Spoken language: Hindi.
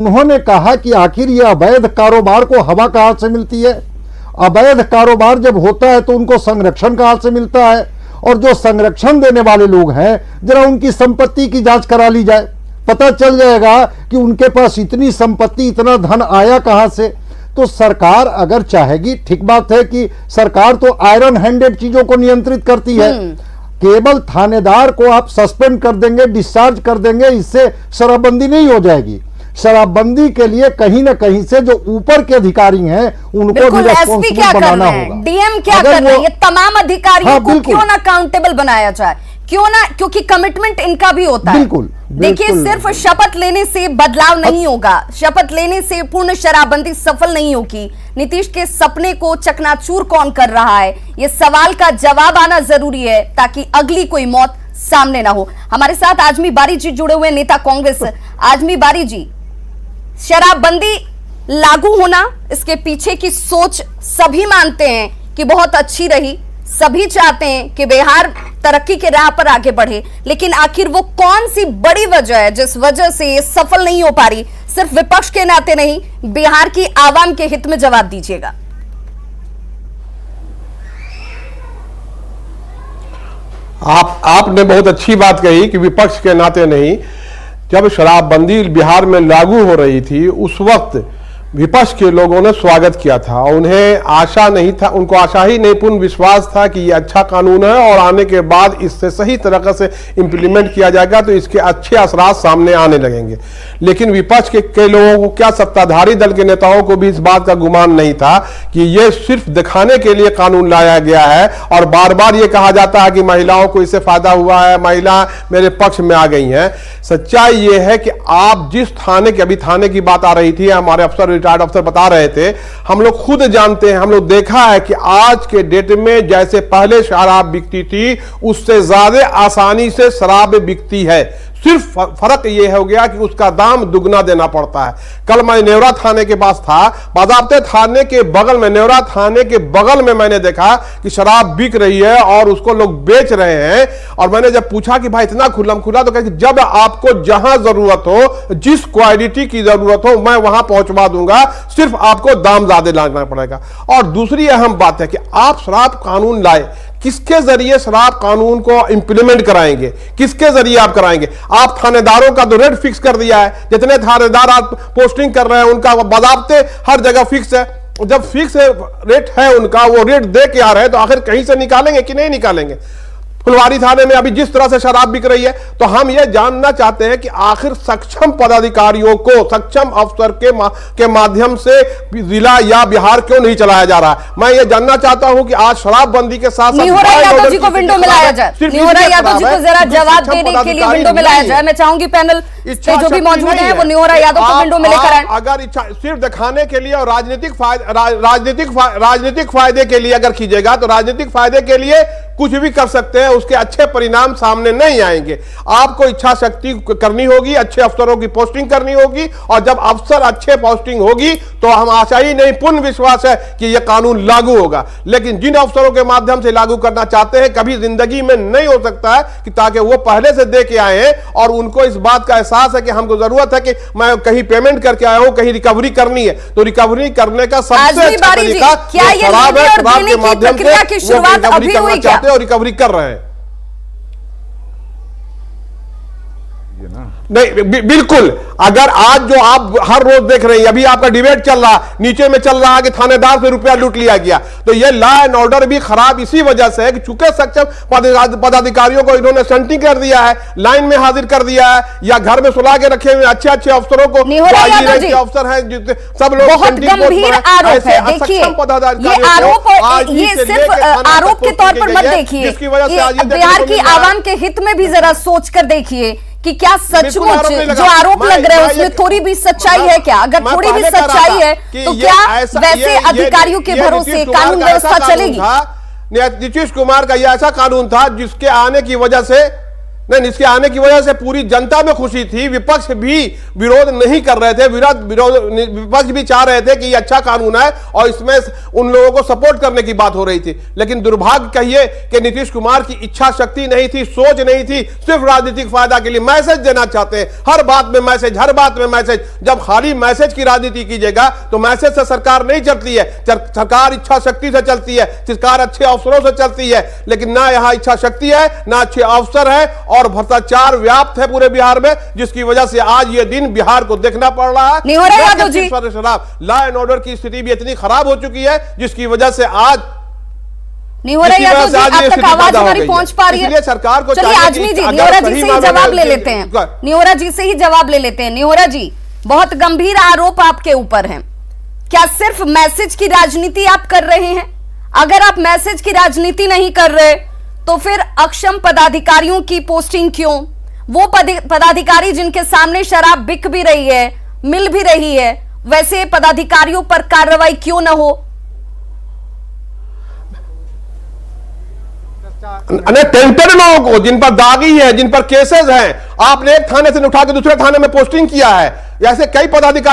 उन्होंने कहा कि आखिर ये अवैध कारोबार को हवा कहां से मिलती है। अवैध कारोबार जब होता है तो उनको संरक्षण कहां से मिलता है, और जो संरक्षण देने वाले लोग हैं जरा उनकी संपत्ति की जांच करा ली जाए, पता चल जाएगा कि उनके पास इतनी संपत्ति, इतना धन आया कहां से। तो सरकार अगर चाहेगी, ठीक बात है कि सरकार तो आयरन हैंडेड चीजों को नियंत्रित करती है। केवल थानेदार को आप सस्पेंड कर देंगे, डिस्चार्ज कर देंगे, इससे शराबबंदी नहीं हो जाएगी। शराबबंदी के लिए कहीं ना कहीं से जो ऊपर के अधिकारी हैं उनको भी रिस्पांसिबल बनाना होगा। डीएम क्या कर रहे हैं, ये तमाम अधिकारियों को क्यों ना अकाउंटेबल बनाया जाए, क्यों ना, क्योंकि कमिटमेंट इनका भी होता है। बिल्कुल, देखिए, सिर्फ शपथ लेने से बदलाव नहीं होगा, शपथ लेने से पूर्ण शराबबंदी सफल नहीं होगी। नीतीश के सपने को चकनाचूर कौन कर रहा है, ये सवाल का जवाब आना जरूरी है ताकि अगली कोई मौत सामने ना हो। हमारे साथ आजमी बारी जी जुड़े हुए, नेता कांग्रेस। आजमी बारी जी, शराबबंदी लागू होना, इसके पीछे की सोच सभी मानते हैं कि बहुत अच्छी रही, सभी चाहते हैं कि बिहार तरक्की के राह पर आगे बढ़े, लेकिन आखिर वो कौन सी बड़ी वजह है जिस वजह से ये सफल नहीं हो पा रही? सिर्फ विपक्ष के नाते नहीं, बिहार की आवाम के हित में जवाब दीजिएगा। आपने बहुत अच्छी बात कही कि विपक्ष के नाते नहीं। जब शराबबंदी बिहार में लागू हो रही थी उस वक्त विपक्ष के लोगों ने स्वागत किया था। उन्हें आशा नहीं था, उनको आशा ही नहीं, पूर्ण विश्वास था कि ये अच्छा कानून है और आने के बाद इससे सही तरीके से इंप्लीमेंट किया जाएगा तो इसके अच्छे असरात सामने आने लगेंगे। लेकिन विपक्ष के कई लोगों को, क्या सत्ताधारी दल के नेताओं को भी इस बात का गुमान नहीं था कि ये सिर्फ दिखाने के लिए कानून लाया गया है। और बार बार ये कहा जाता है कि महिलाओं को इससे फायदा हुआ है, महिला मेरे पक्ष में आ गई हैं। सच्चाई ये है कि आप जिस थाने की, अभी थाने की बात आ रही थी, हमारे अफसर, रिटायर्ड अफसर बता रहे थे, हम लोग खुद जानते हैं, हम लोग देखा है कि आज के डेट में जैसे पहले शराब बिकती थी उससे ज्यादा आसानी से शराब बिकती है। सिर्फ फर्क यह हो गया कि उसका दाम दुगना देना पड़ता है। कल मैं नेवरा थाने के पास था, बाज़ाब्ते थाने के बगल में, नेवरा थाने के बगल में मैंने देखा कि शराब बिक रही है और उसको लोग बेच रहे हैं। और मैंने जब पूछा कि भाई इतना खुल्लम खुला, तो कहा कि जब आपको जहां जरूरत हो, जिस क्वालिटी की जरूरत हो, मैं वहां पहुंचवा दूंगा, सिर्फ आपको दाम ज्यादा लाना पड़ेगा। और दूसरी अहम बात है कि आप शराब कानून लाए, किसके जरिए शराब कानून को इंप्लीमेंट कराएंगे, किसके जरिए आप कराएंगे? आप थानेदारों का तो रेट फिक्स कर दिया है, जितने थानेदार आप पोस्टिंग कर रहे हैं उनका बाज़ाब्ते हर जगह फिक्स है। जब फिक्स रेट है उनका, वो रेट दे के आ रहे हैं, तो आखिर कहीं से निकालेंगे कि नहीं निकालेंगे? फुलवारी थाने में अभी जिस तरह से शराब बिक रही है, तो हम ये जानना चाहते हैं कि आखिर सक्षम पदाधिकारियों को, सक्षम अफसर के माध्यम से जिला या बिहार क्यों नहीं चलाया जा रहा है? मैं ये जानना चाहता हूं कि आज शराबबंदी के साथ निहोरा यादव जी को विंडो में लाया जाए, निहोरा यादव जी को जरा जवाब देने के लिए विंडो में लाया जाए। मैं चाहूंगी पैनल पे जो भी मौजूद है वो निहोरा यादव को विंडो में लेकर आए। अगर इच्छा सिर्फ दिखाने के लिए और राजनीतिक फायदे के लिए अगर कीजिएगा तो राजनीतिक फायदे के लिए कुछ भी कर सकते हैं, उसके अच्छे परिणाम सामने नहीं आएंगे। आपको इच्छा शक्ति करनी होगी, अच्छे अफसरों की पोस्टिंग करनी होगी, और जब अफसर अच्छे पोस्टिंग होगी तो हम आशा ही नहीं, पूर्ण विश्वास है कि यह कानून लागू होगा। लेकिन जिन अफसरों के माध्यम से लागू करना चाहते हैं, कभी जिंदगी में नहीं हो सकता है कि ताकि वो पहले से दे के आए हैं और उनको इस बात का एहसास है कि हमको जरूरत है कि मैं कहीं पेमेंट करके आया हूं, कहीं रिकवरी करनी है, तो रिकवरी करने का सबसे अच्छा तरीका शराब है। शराब के माध्यम से वो रिकवरी करना चाहते हैं और रिकवरी कर रहे हैं। नहीं, बिल्कुल। अगर आज जो आप हर रोज देख रहे हैं, अभी आपका डिबेट चल रहा, नीचे में चल रहा है कि थानेदार से रुपया लूट लिया गया, तो ये लॉ एंड ऑर्डर भी खराब इसी वजह से है कि चूंकि सक्षम पदाधिकारियों को इन्होंने सेंटिंग कर दिया है, लाइन में हाजिर कर दिया है, या घर में सुला के रखे हुए अच्छे अच्छे अफसरों को, अफसर हैं सब लोग, बहुत गंभीर आरोप है। देखिए, ये सिर्फ आरोप के तौर पर मत देखिए, बिहार की आवाम के हित में भी जरा सोच कर देखिए कि क्या सचमुच जो आरोप लग रहे हैं उसमें थोड़ी भी सच्चाई है क्या? अगर थोड़ी भी सच्चाई है तो क्या वैसे अधिकारियों के भरोसे कानून व्यवस्था चलेगी? नीतीश कुमार का यह ऐसा कानून था जिसके आने की वजह से नहीं, इसके आने की वजह से पूरी जनता में खुशी थी, विपक्ष भी विरोध नहीं कर रहे थे, विपक्ष भी चाह रहे थे कि ये अच्छा कानून है और इसमें उन लोगों को सपोर्ट करने की बात हो रही थी। लेकिन दुर्भाग्य कहिए कि नीतीश कुमार की इच्छा शक्ति नहीं थी, सोच नहीं थी, सिर्फ राजनीतिक फायदा के लिए मैसेज देना चाहते हैं, हर बात में मैसेज, हर बात में मैसेज। जब खाली मैसेज की राजनीति कीजिएगा तो मैसेज से सरकार नहीं चलती है, सरकार इच्छा शक्ति से चलती है, सरकार अच्छे अवसरों से चलती है। लेकिन ना यहां इच्छा शक्ति है, ना अच्छे अवसर है और भ्रष्टाचार व्याप्त है पूरे बिहार में, जिसकी वजह से आज ये दिन बिहार को देखना पड़ रहा है। निहोरा Yadav ji, law and order की स्थिति भी इतनी खराब हो चुकी है जिसकी वजह से आज निहोरा यादव जी अब तक आवाज हमारी पहुंच पा रही है। सरकार को चलिए आजमी जी, निहोरा जी से ही जवाब ले लेते हैं, निहोरा जी से ही जवाब ले लेते हैं। निहोरा जी, बहुत गंभीर आरोप आपके ऊपर हैं, क्या सिर्फ मैसेज की राजनीति आप कर रहे हैं? अगर आप मैसेज की राजनीति नहीं कर रहे तो फिर अक्षम पदाधिकारियों की पोस्टिंग क्यों? वो पदाधिकारी जिनके सामने शराब बिक भी रही है, मिल भी रही है, वैसे पदाधिकारियों पर कार्रवाई क्यों न हो? टेंटेड लोगों को, जिन पर दागी है, जिन पर केसेस हैं, आपने एक थाने से उठा के दूसरे थाने में पोस्टिंग किया है। ऐसे कई पदाधिकारी